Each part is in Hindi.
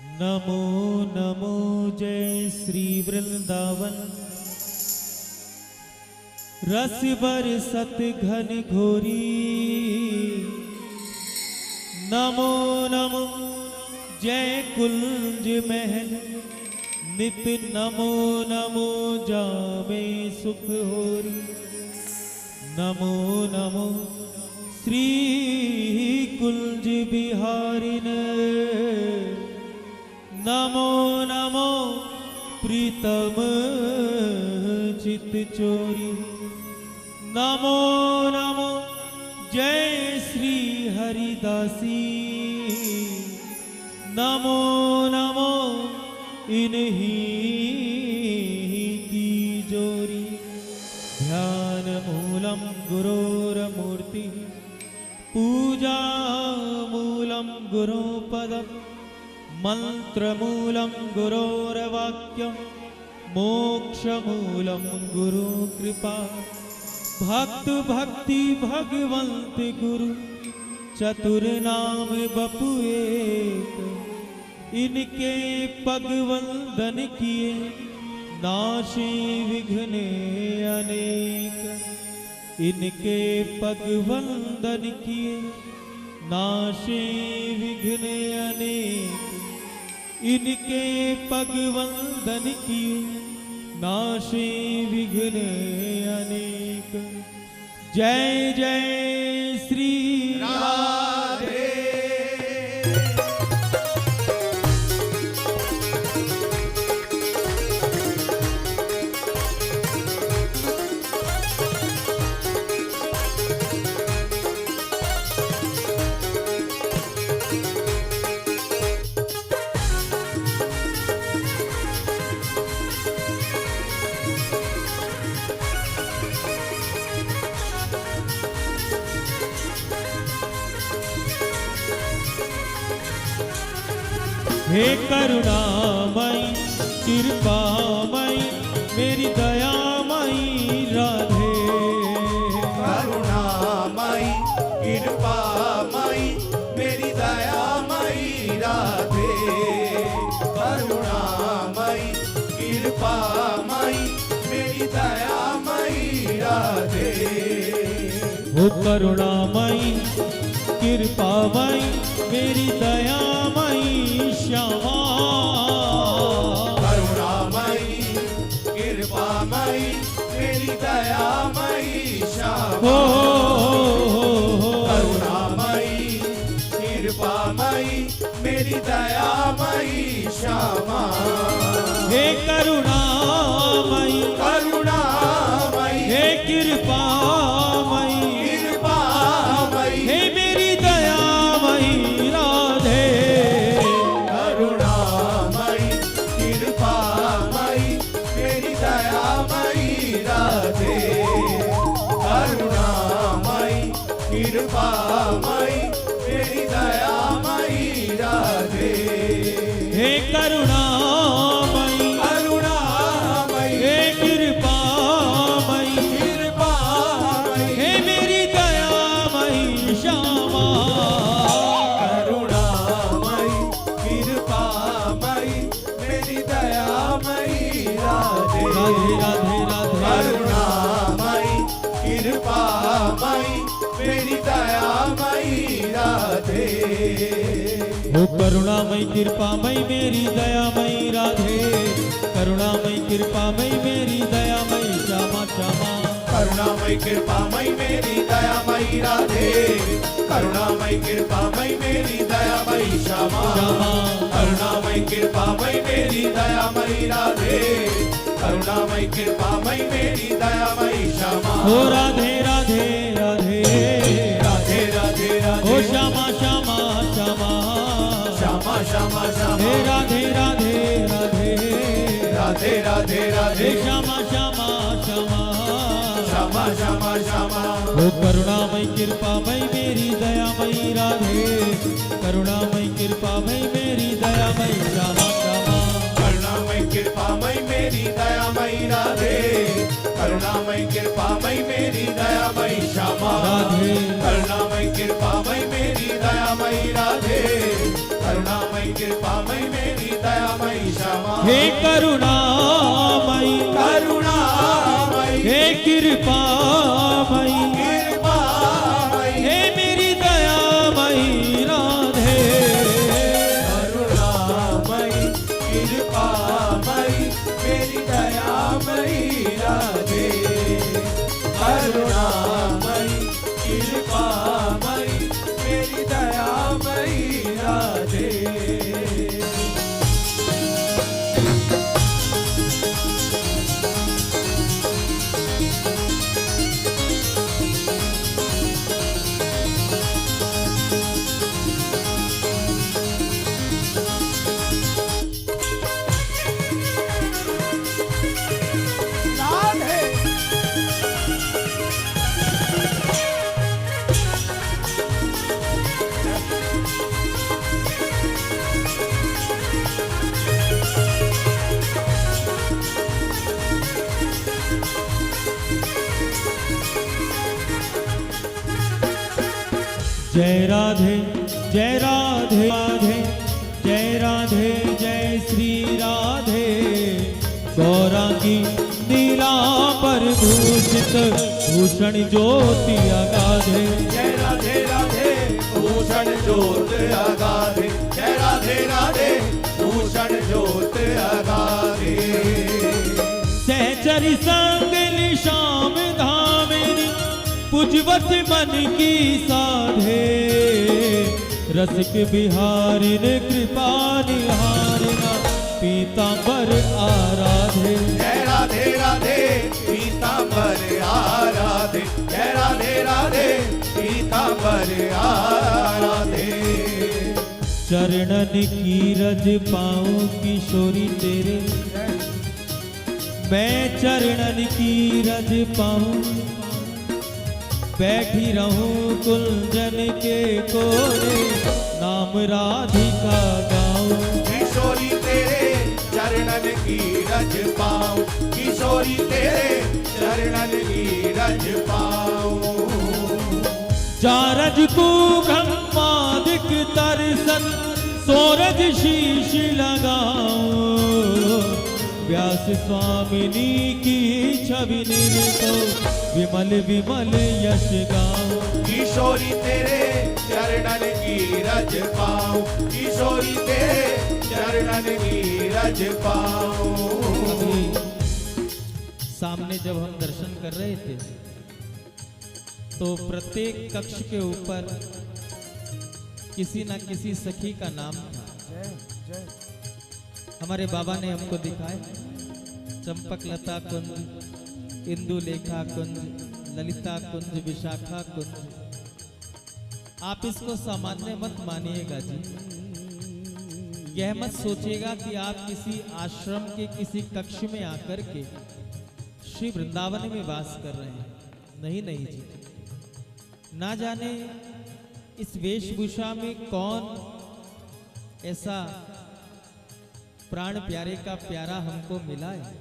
नमो नमो जय श्री वृंदावन। रस बरसत घन घोरी। नमो नमो जय कुंज महल। नित नमो नमो जामे सुख होरी। नमो नमो श्री कुंज बिहारिन। नमो नमो प्रीतम चित चोरी। नमो नमो जय श्री हरिदासी। नमो नमो इन्हीं की जोरी। ध्यान मूलम गुरोरमूर्ति। पूजा मूलम गुरुपदम। मंत्रमूलं गुरोर्वाक्यं। मोक्षमूलं गुरु कृपा। भक्त भक्ति भगवंत गुरु। चतुर नाम बपु एक। इनके पग वंदन किए। नाशे विघ्न अनेक। इनके पग वंदन किए। नाशे विघ्न अनेक। इनके पग वंदन किए। नाशे विघ्न अनेक। जय जय श्री राधे। हे करुणामयी कृपामयी मेरी दयामयी राधे। करुणामयी कृपामयी मेरी दयामयी राधे। करुणामयी कृपामयी मेरी दयामयी राधे। हो करुणामयी कृपामयी मेरी दयामयी श्यामा। करुणामयी कृपामयी मेरी दयामयी श्यामा। करुणामयी कृपामयी मेरी दयामयी श्यामा। हे करुणामयी करुणामयी हे कृपामयी कृपामयी हे मेरी दयामयी राधे। करुणामयी कृपामयी मेरी दयामयी राधे। करुणामयी कृपामयी मेरी दयामयी राधे। हे करुणामयी करुणामयी हे कृपामयी कृपामयी हे मेरी दयामयी श्यामा। करुणामयी कृपामयी मेरी दयामयी राधे। राधे राधे राधे। करुणामयी कृपामयी मेरी दयामयी राधे। हो करुणामयी कृपामयी मेरी दयामयी राधे। करुणामयी कृपामयी मेरी दयामयी श्यामा श्यामा। करुणामयी कृपामयी मेरी दयामयी राधे। करुणामयी कृपामयी मेरी दयामयी श्यामा। श्यामा। करुणामयी कृपामयी मेरी दयामयी राधे। करुणामयी कृपामयी मेरी दयामयी श्यामा। हो राधे राधे राधे राधे राधे राधे। हो श्यामा श्यामा श्यामा। श्यामा श्यामा श्यामा। हे राधे राधे राधे राधे राधे राधे। हे श्यामा श्यामा श्यामा। श्यामा श्यामा श्यामा। हो करुणामयी कृपामयी मेरी दयामयी राधे। करुणामयी कृपामयी मेरी दयामयी श्यामा श्यामा। करुणामयी कृपामयी मेरी दयामयी राधे। करुणामयी कृपामयी मेरी दयामयी श्यामा। राधे। करुणामयी कृपामयी मेरी दयामयी राधे। करुणामयी कृपामयी मेरी दयामयी क्षमा हे करुणामयी करुणामयी हे कृपामयी कृपामयी हे मेरी दयामयी राधे करुणामयी कृपामयी मेरी दयामयी राधे करुणामयी कृपामयी मेरी दयामयी राधे जय राधे जय राधे राधे जय राधे जय श्री राधे गौरांगी नीलांबर भूषित भूषण ज्योति अगाधे जय राधे राधे भूषण ज्योत अगाधे जय राधे राधे भूषण ज्योत अगाधे सहचरी संग निशाम धामेरी पुजवत मन की साधे रसिक बिहारिन कृपा निहारिना पीतांबर आराधे जय राधे राधे पीतांबर आराधे जय राधे राधे पीतांबर आराधे चरणन की रज पाऊं किशोरी तेरे मैं चरणन की रज पाऊं बैठी रहूं कुंजन के कोरे नाम राधिका गाऊं किशोरी तेरे चरणन की रज पाऊं किशोरी तेरे चरणन की रज पाऊं चारज को ब्रह्मादिक दर्शन सोरज शीश लगाऊं व्यास स्वामिनी की छवि निर्तो विमल विमल यश गाऊं किशोरी तेरे चरणन की रज पाऊं किशोरी तेरे चरणन की रज पाऊं अभी सामने जब हम दर्शन कर रहे थे तो प्रत्येक कक्ष के ऊपर किसी न किसी सखी का नाम था। हमारे बाबा ने हमको दिखाया चंपक लता कुंज इंदुलेखा कुंज ललिता कुंज विशाखा कुंज। आप इसको सामान्य मत मानिएगा जी, यह मत सोचिएगा कि आप किसी आश्रम के किसी कक्ष में आकर के श्री वृंदावन में वास कर रहे हैं। नहीं नहीं जी, ना जाने इस वेशभूषा में कौन ऐसा प्राण प्यारे का प्यारा हमको मिला है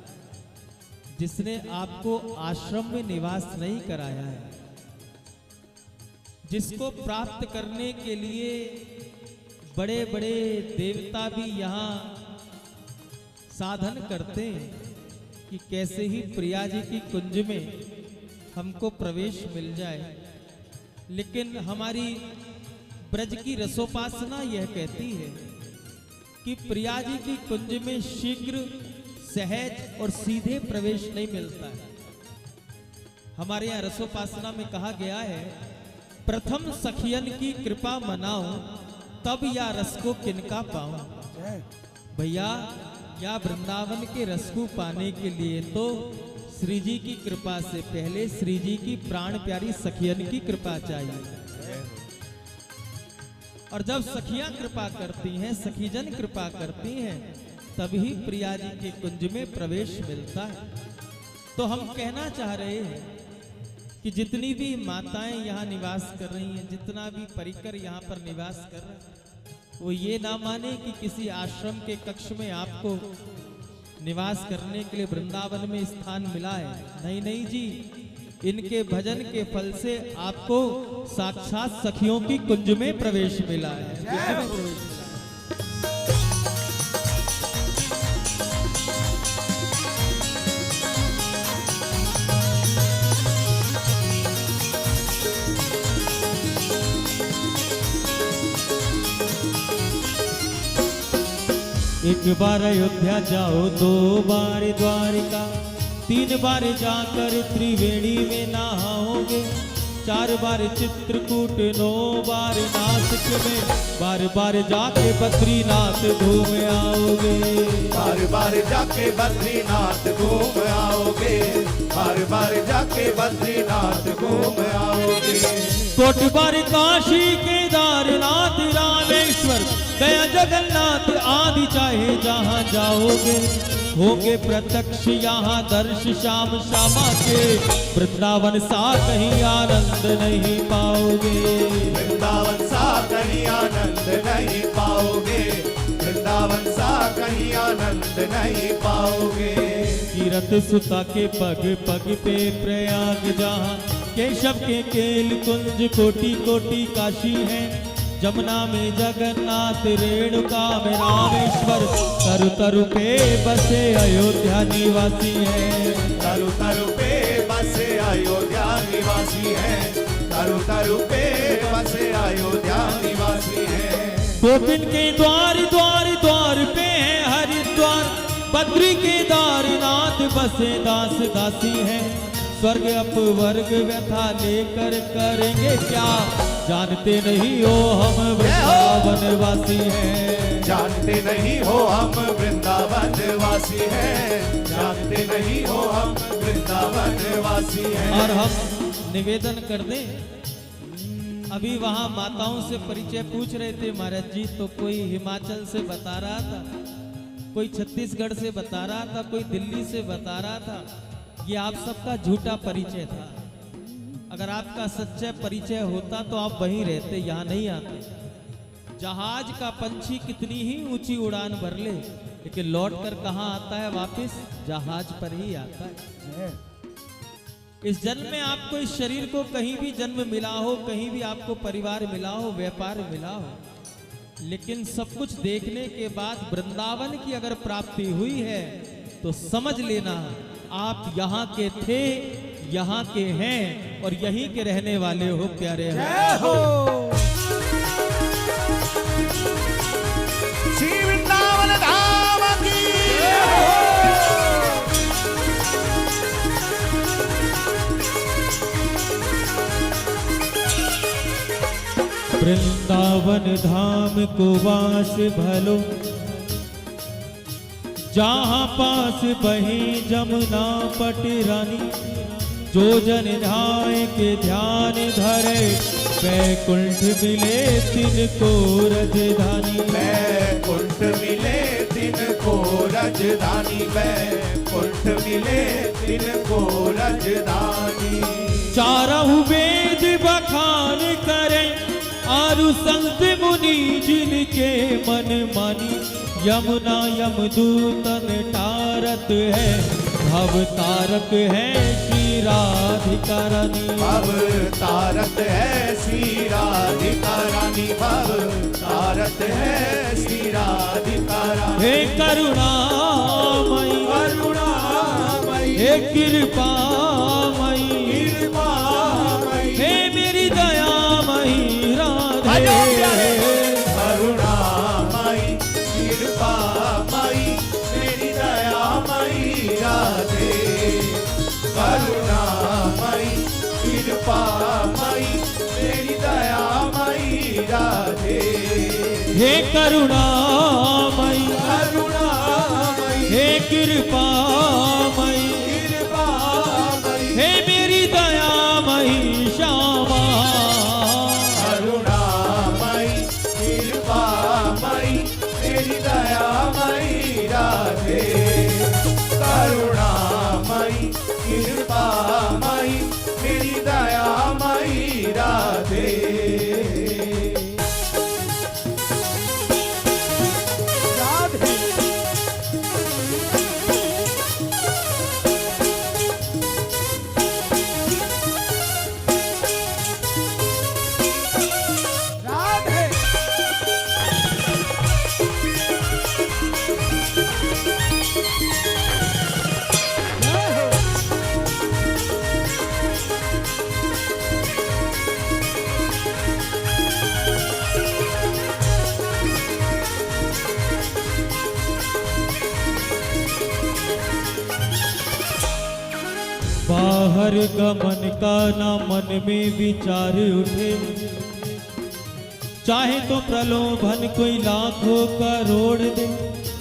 जिसने आपको आश्रम में निवास नहीं कराया है, जिसको प्राप्त करने के लिए बड़े बड़े देवता भी यहाँ साधन करते हैं कि कैसे ही प्रिया जी की कुंज में हमको प्रवेश मिल जाए। लेकिन हमारी ब्रज की रसोपासना यह कहती है कि प्रिया जी की कुंज में शीघ्र सहज और सीधे प्रवेश नहीं मिलता है। हमारे यहाँ रसोपासना में कहा गया है, प्रथम सखियन की कृपा मनाऊं तब या रस को किनका पाऊं। भैया या वृंदावन के रस को पाने के लिए तो श्री जी की कृपा से पहले श्री जी की प्राण प्यारी सखियन की कृपा चाहिए। और जब सखियां कृपा करती हैं, सखीजन कृपा करती हैं, तभी प्रिया जी के कुंज में प्रवेश मिलता है। तो हम कहना चाह रहे हैं कि जितनी भी माताएं यहाँ निवास कर रही हैं, जितना भी परिकर यहाँ पर निवास कर रहे हैं, वो ये ना माने कि किसी आश्रम के कक्ष में आपको निवास करने के लिए वृंदावन में स्थान मिला है। नहीं नहीं जी, इनके भजन के फल से आपको साक्षात सखियों की कुंज में प्रवेश मिला है। एक बार अयोध्या जाओ, 2 बार द्वारिका, 3 बार जाकर त्रिवेणी में नहाओगे, 4 बार चित्रकूट, 9 बार नासिक में, बार बार जाके बद्रीनाथ घूम आओगे। बार बार जाके बद्रीनाथ घूम आओगे, बार बार जाके बद्रीनाथ घूम आओगे। कोट बार काशी केदारनाथ रामेश्वर गया जगन्नाथ आदि चाहे जहाँ जाओगे, होंगे प्रत्यक्ष यहाँ दर्श श्याम श्यामा के, वृंदावन सा कहीं आनंद नहीं पाओगे। वृंदावन सा कहीं आनंद नहीं पाओगे, वृंदावन सा कहीं आनंद नहीं पाओगे। तीरथ सुता के पग पग पे प्रयाग जहाँ, केशव के केल कुंज कोटि कोटि काशी है, जमुना में जगन्नाथ, रेणुका में रामेश्वर, तरु तरु पे बसे अयोध्या निवासी है। तरु तरु पे बसे अयोध्या निवासी है, तरु तरु पे बसे अयोध्या निवासी है। गोपिन के द्वार द्वार द्वार पे है हरिद्वार, बद्री केदारनाथ बसे दास दासी है, स्वर्ग अपवर्ग व्यथा लेकर करेंगे क्या, जानते नहीं हो हम वृंदावन वासी हैं। जानते नहीं हो हम वृंदावन वासी हैं, जानते नहीं हो हम वृंदावन वासी हैं। और हम निवेदन कर दें, अभी वहां माताओं से परिचय पूछ रहे थे महाराज जी, तो कोई हिमाचल से बता रहा था, कोई छत्तीसगढ़ से बता रहा था, कोई दिल्ली से बता रहा था। ये आप सबका झूठा परिचय था। अगर आपका सच्चा परिचय होता तो आप वहीं रहते, यहाँ नहीं आते। जहाज का पंछी कितनी ही ऊंची उड़ान भर ले, लेकिन लौट कर कहाँ आता है वापस, जहाज पर ही आता है। इस जन्म में आपको इस शरीर को कहीं भी जन्म मिला हो, कहीं भी आपको परिवार मिला हो, व्यापार मिला हो, लेकिन सब कुछ देखने के बाद वृंदावन की अगर प्राप्ति हुई है तो समझ लेना आप यहाँ के थे, यहाँ के हैं और यहीं के रहने वाले हो प्यारे। जय हो श्री वृंदावन धाम की जय हो। वृंदावन धाम को वास भलो, जहाँ पास बही जमुना पटरानी, जो जन ध्याय के ध्यान धरे, वैकुंठ मिले तिनको राजधानी। वैकुंठ मिले तिनको राजधानी, वैकुंठ मिले तिनको राजधानी। चारहु वेद बखान करे, आरु संत मुनि जिनके मन मानी, यमुना यमदूतन तारत है, भव तारक है श्री राधिका रानी। भव तारक है श्री राधिका रानी, भव तारक है श्री राधिका रानी। हे करुणामयी, करुणामयी, हे कृपामयी, कृपामयी, हे मेरी दयामयी राधे। करुणामयी, कृपामयी, मेरी दयामयी राधे। करुणामयी, कृपामयी, मेरी दयामयी राधे। हे करुणामयी, करुणामयी, हे कृपामयी, कृपामयी, हे मेरी दयामयी श्यामा। करुणामयी, कृपामयी, मेरी दयामयी राधे। करुणामयी, कृपामयी, मेरी दयामयी राधे। राधे बाहर गमन का ना मन में विचार उठे, चाहे तो प्रलोभन कोई लाखों करोड़ दे,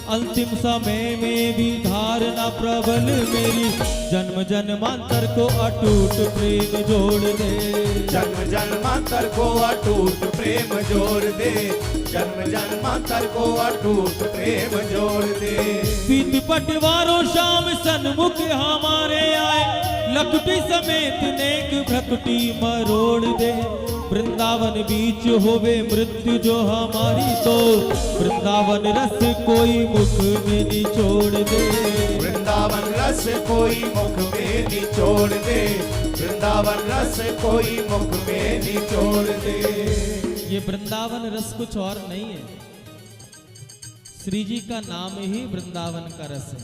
अंतिम समय में भी धारणा प्रबल मेरी, जन्म जन्मांतर को अटूट प्रेम जोड़ दे। जन्म जन्मांतर को अटूट प्रेम जोड़ दे, जन्म जन्मांतर को अटूट प्रेम जोड़ दे। पीत पटवारों शाम सन्मुख हमारे आए, लकुटी समेत नेक भ्रकुटी मरोड़ दे। वृंदावन बीच होवे मृत्यु जो हमारी, तो वृंदावन रस कोई मुख में निचोड़ दे। वृंदावन रस कोई मुख में निचोड़ दे, वृंदावन रस कोई मुख में निचोड़ दे। ये वृंदावन रस कुछ और नहीं है, श्री जी का नाम ही वृंदावन का रस है।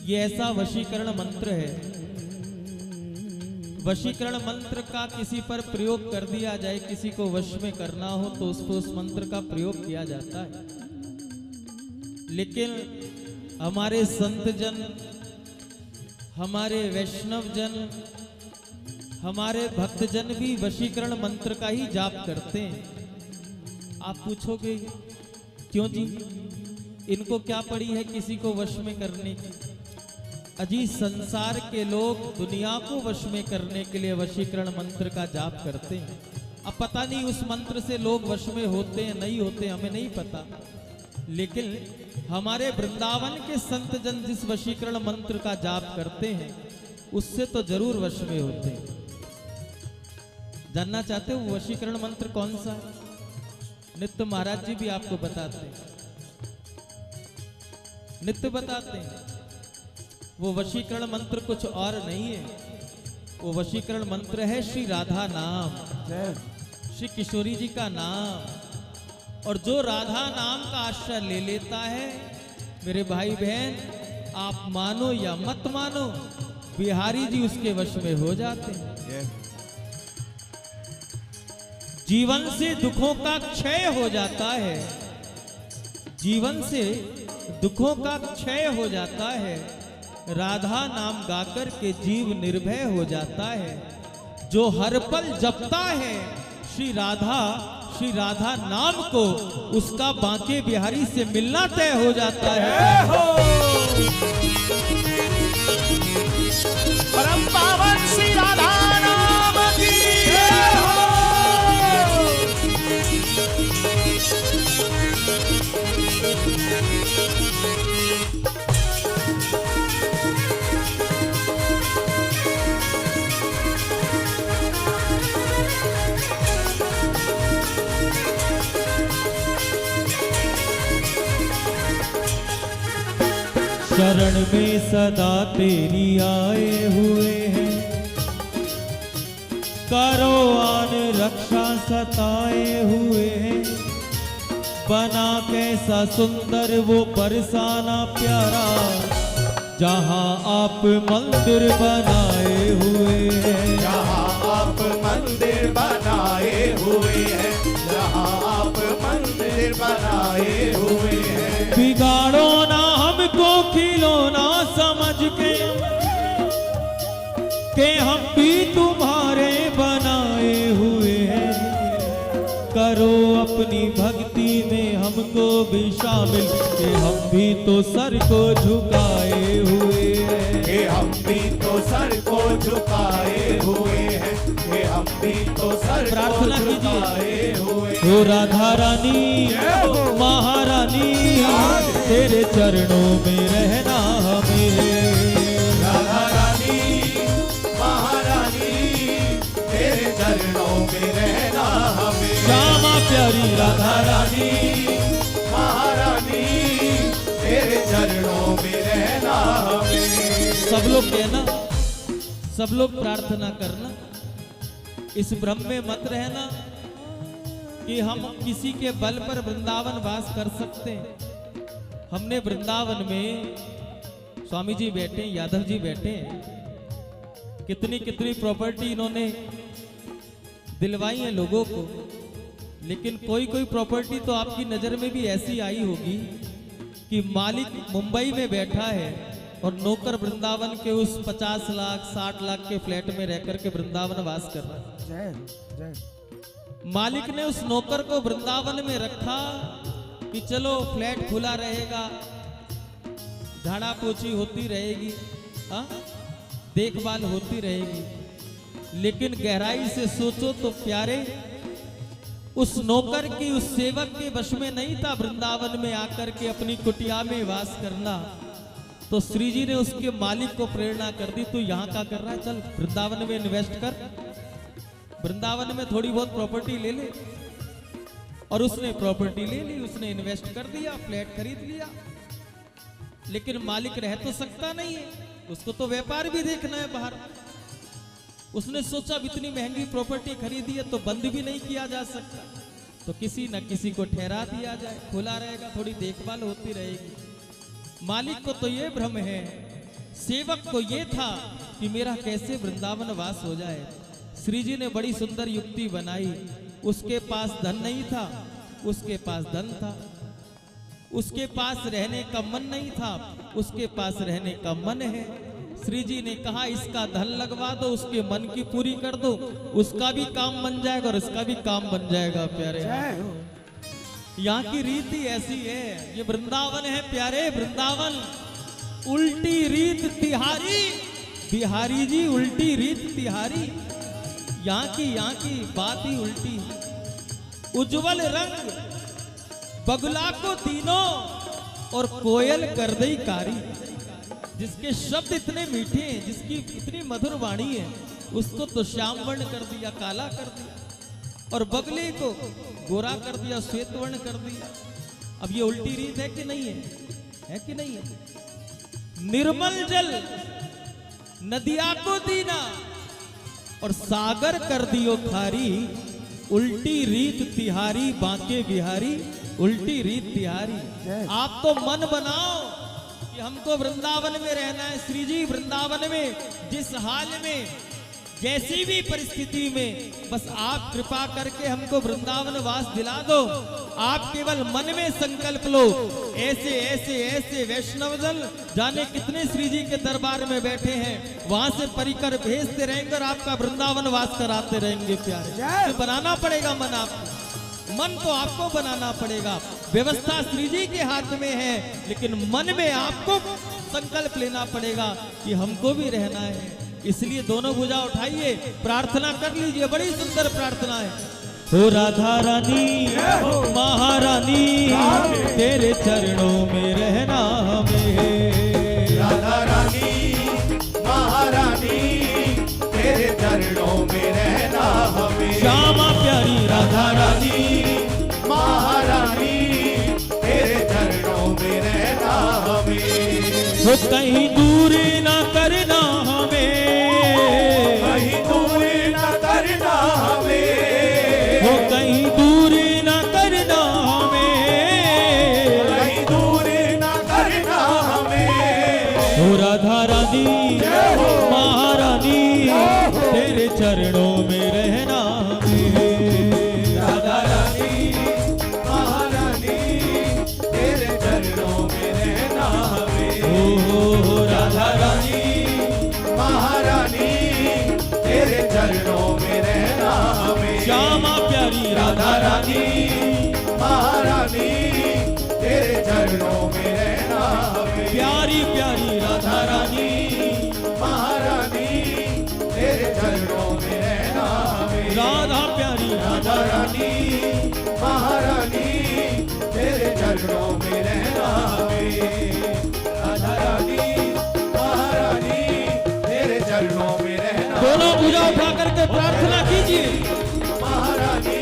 ये ऐसा वशीकरण मंत्र है, वशीकरण मंत्र का किसी पर प्रयोग कर दिया जाए, किसी को वश में करना हो तो उसको उस मंत्र का प्रयोग किया जाता है। लेकिन हमारे संत जन, हमारे वैष्णव जन, हमारे भक्त जन भी वशीकरण मंत्र का ही जाप करते हैं। आप पूछोगे क्यों जी, इनको क्या पड़ी है किसी को वश में करने की? अजी संसार के लोग दुनिया को वश में करने के लिए वशीकरण मंत्र का जाप करते हैं। अब पता नहीं उस मंत्र से लोग वश में होते हैं नहीं होते, हमें नहीं पता, लेकिन हमारे वृंदावन के संत जन जिस वशीकरण मंत्र का जाप करते हैं उससे तो जरूर वश में होते हैं। जानना चाहते हो वो वशीकरण मंत्र कौन सा? नित्य महाराज जी भी आपको बताते हैं, नित्य बताते हैं। वो वशीकरण मंत्र कुछ और नहीं है, वो वशीकरण मंत्र है श्री राधा नाम, श्री किशोरी जी का नाम। और जो राधा नाम का आश्रय ले लेता है, मेरे भाई बहन, आप मानो या मत मानो, बिहारी जी उसके वश में हो जाते हैं। जीवन से दुखों का क्षय हो जाता है, जीवन से दुखों का क्षय हो जाता है। राधा नाम गाकर के जीव निर्भय हो जाता है। जो हर पल जपता है श्री राधा नाम को, उसका बांके बिहारी से मिलना तय हो जाता है। परम पावन श्री राधा नाम की शरण में सदा तेरी आए हुए हैं, करो आन रक्षा सताए हुए हैं। बना कैसा सुंदर वो बरसाना प्यारा, जहां आप मंदिर बनाए हुए हैं। जहाँ आप मंदिर बनाए हुए हैं, जहाँ आप मंदिर बनाए हुए हैं। बिगाड़ो ना हमको खिलौना समझ के हम भी तुम्हारे बनाए हुए हैं। करो अपनी भक्ति में हमको भी शामिल, कि हम भी तो सर को झुकाए हुए हैं। कि हम भी तो सर को झुकाए हुए हैं, कि हम भी तो सर प्रार्थना को कीजिए। झुकाए हुए। हो राधा रानी महारानी, तेरे चरणों में रहना हमें। राधा रानी महारानी, तेरे चरणों में रहना हमें। श्यामा प्यारी राधा रानी महारानी, तेरे चरणों में रहना हमें। सब लोग कहना, सब लोग प्रार्थना करना, इस भ्रम में मत रहना कि हम किसी के बल पर वृंदावन वास कर सकते हैं। हमने वृंदावन में स्वामी जी बैठे, यादव जी बैठे हैं, कितनी कितनी प्रॉपर्टी इन्होंने दिलवाई है लोगों को। लेकिन कोई कोई प्रॉपर्टी तो आपकी नजर में भी ऐसी आई होगी कि मालिक मुंबई में बैठा है और नौकर वृंदावन के उस 50 लाख 60 लाख के फ्लैट में रहकर के वृंदावन वास कर रहा है। जय जय। मालिक ने उस नौकर को वृंदावन में रखा कि चलो फ्लैट खुला रहेगा, झाड़ा पोछी होती रहेगी, हाँ? देखभाल होती रहेगी। लेकिन गहराई से सोचो तो प्यारे, उस नौकर की, उस सेवक के वश में नहीं था वृंदावन में आकर के अपनी कुटिया में वास करना। तो श्री जी ने उसके मालिक को प्रेरणा कर दी, तू यहाँ क्या कर रहा है, चल वृंदावन में इन्वेस्ट कर, वृंदावन में थोड़ी बहुत प्रॉपर्टी ले ले। और उसने प्रॉपर्टी ले ली, उसने इन्वेस्ट कर दिया, फ्लैट खरीद लिया। लेकिन मालिक रह तो सकता नहीं है, उसको तो व्यापार भी देखना है बाहर। उसने सोचा इतनी महंगी प्रॉपर्टी खरीदी है तो बंद भी नहीं किया जा सकता, तो किसी न किसी को ठहरा दिया जाए, खुला रहेगा, थोड़ी देखभाल होती रहेगी। मालिक को तो ये भ्रम है, सेवक को ये था कि मेरा कैसे वृंदावन वास हो जाए। श्री जी ने बड़ी सुंदर युक्ति बनाई। उसके पास धन नहीं था, उसके पास धन था। उसके पास रहने का मन नहीं था, उसके पास रहने का मन है। श्री जी ने कहा इसका धन लगवा दो, उसके मन की पूरी कर दो, उसका भी काम बन जाएगा और इसका भी काम बन जाएगा। प्यारे यहाँ की रीति ऐसी है, ये वृंदावन है प्यारे, वृंदावन। उल्टी रीत तिहारी, बिहारी जी उल्टी रीत तिहारी। यहाँ की बात ही उल्टी है। उज्जवल रंग बगुला को तीनों और कोयल कर दई कारी। जिसके शब्द इतने मीठे हैं, जिसकी इतनी मधुर वाणी है, उसको तो श्याम वर्ण कर दिया, काला कर दिया, और बगले को गोरा कर दिया, श्वेत वर्ण कर दिया। अब ये उल्टी रीत है कि नहीं है? है कि नहीं है? निर्मल जल नदिया को दीना और सागर कर दियो खारी। उल्टी रीत तिहारी बांके बिहारी, उल्टी रीत तिहारी। आप तो मन बनाओ कि हमको वृंदावन में रहना है। श्री जी वृंदावन में जिस हाल में, जैसी भी परिस्थिति में, बस आप कृपा करके हमको वृंदावन वास दिला दो। आप केवल मन में संकल्प लो। ऐसे ऐसे ऐसे वैष्णव जन जाने कितने श्री जी के दरबार में बैठे हैं, वहां से परिकर भेजते रहेंगे और आपका वृंदावन वास कराते रहेंगे। प्यारे तो बनाना पड़ेगा मन, आपको मन तो आपको बनाना पड़ेगा। व्यवस्था श्री जी के हाथ में है, लेकिन मन में आपको संकल्प लेना पड़ेगा कि हमको भी रहना है। इसलिए दोनों भुजा उठाइए, प्रार्थना कर लीजिए। बड़ी सुंदर प्रार्थना है। हो राधा रानी महारानी, तेरे चरणों में रहना हमें। राधा रानी महारानी, तेरे चरणों में रहना हमें। श्यामा प्यारी राधा रानी महारानी, तेरे चरणों में रहना हमें। हो कहीं दूर ना करना हमें, कहीं दूर ना करना हमें। हो कहीं दूर ना करना हमें, कहीं दूर ना करना हमें। हो राधा रानी महारानी, तेरे चरणों में रहना हमें। राधा रानी महारानी, तेरे चरणों में रहना हमें। हो राधा रानी महारानी, तेरे चरणों में रहना हमें। श्यामा प्यारी राधा रानी महारानी, तेरे चरणों में रहना हमें। प्यारी प्यारी राधा रानी महारानी, तेरे चरणों में रहना हमें। राधा प्यारी राधा रानी महारानी, तेरे चरणों में रहना हमें। राधा रानी महारानी, तेरे चरणों में रहना। दोनों भुजा उठा करके प्रार्थना कीजिए। महारानी,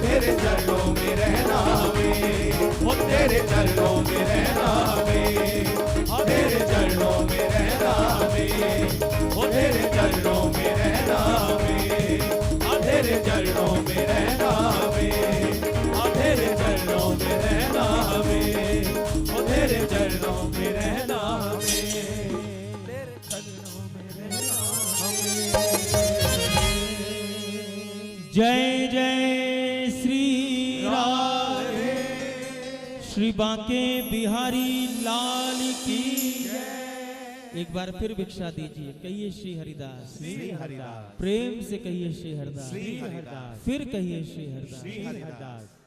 तेरे चरणों में रहना हमें। वो तेरे चरणों में रहना हमें। तेरे चरणों में रहना हमें। वो तेरे चरणों में रहना हमें। तेरे चरणों में रहना हमें। तेरे चरणों में रहना हमें। वो तेरे चरणों में रहना हमें। तेरे चरणों में रहना हमें। जय जय श्री राधे, श्री बांके बिहारी लाल की जय। एक बार फिर भिक्षा दीजिए, कहिए श्री हरिदास, श्री हरिदास, प्रेम से कहिए श्री हरिदास, श्री हरिदास, फिर कहिए श्री हरिदास। श्री हरिदास।